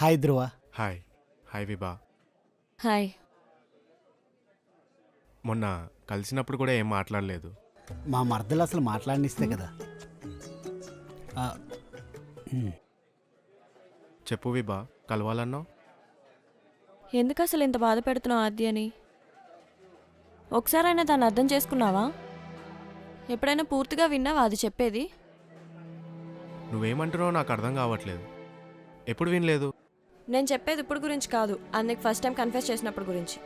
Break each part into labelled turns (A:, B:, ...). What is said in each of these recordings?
A: Hi ధ్రువ.
B: Hi. Hi విభా.
C: Hi.
B: మొన్న కలిసినప్పుడు కూడా ఏం మాట్లాడలేదు.
A: మా మర్దలు అసలు మాట్లాడినిస్తే కదా.
B: చెప్పు విభా, కలవాలన్నావు?
C: ఎందుకు అసలు ఇంత బాధ పెడుతున్నావు ఆద్య అని? ఒకసారైనా దాన్ని అర్థం చేసుకున్నావా? ఎప్పుడైనా పూర్తిగా విన్నావా అది చెప్పేది?
B: నువ్వేమంటున్నావు నాకు అర్థం కావట్లేదు. ఎప్పుడు వినలేదు.
C: నేను చెప్పేది ఇప్పుడు గురించి కాదు, అందుకు ఫస్ట్ టైం కన్ఫెస్ చేసినప్పుడు గురించి.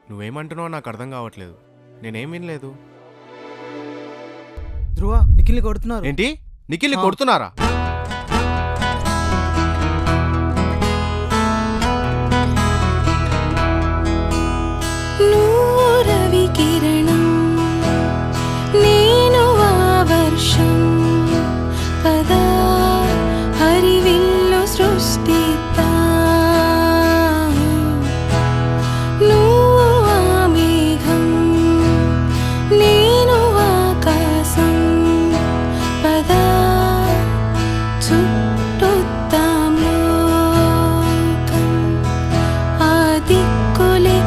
B: నువ్వేమంటున్నావు నాకు అర్థం కావట్లేదు. నేనేం వినలేదు.
D: ధ్రువ, నిఖిల్ని కొడుతున్నారు.
B: ఏంటి? నిఖిల్ని కొడుతున్నారా?
E: కిరణం నేను ఆ వర్షం పదా హరివిల్లు సృష్టితా నువ్వు ఆ మేఘం నేను ఆకాశం పదా చుట్టొద్దాం లోకం ఆ దిక్కులే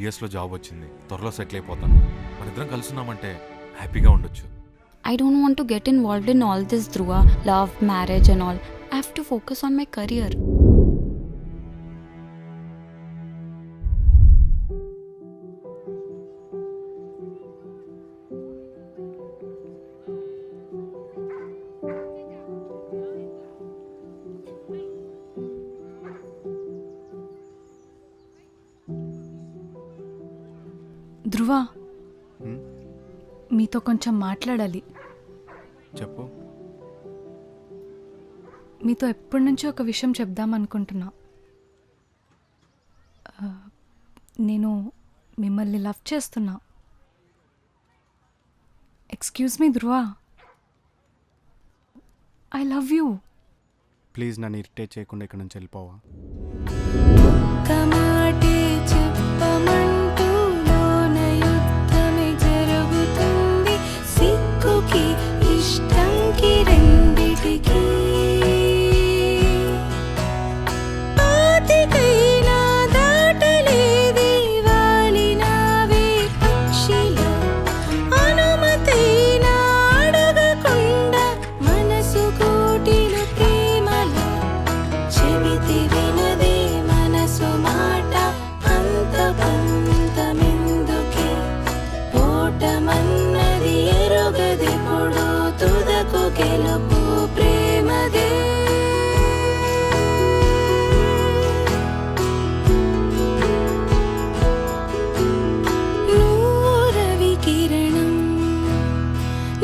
F: యూఎస్లో జాబ్ వచ్చింది, త్వరలో సెటిల్ అయిపోతాను. మన ఇద్దరం కలుసున్నామంటే హ్యాపీగా ఉండొచ్చు.
G: I don't want to get involved in all this, Dhruva. Love, marriage and all. I have to focus on my career.
H: ధ్రువ, మీతో కొంచెం మాట్లాడాలి.
B: చెప్పు.
H: మీతో ఎప్పటి నుంచో ఒక విషయం చెప్దామనుకుంటున్నా. నేను మిమ్మల్ని లవ్ చేస్తున్నా. Excuse me Dhruva, I love you.
B: Please నన్ను ఇరిటేట్ చేయకుండా ఇక్కడ నుంచి వెళ్ళిపోవా?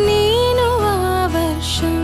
E: నేను ఆ వర్షం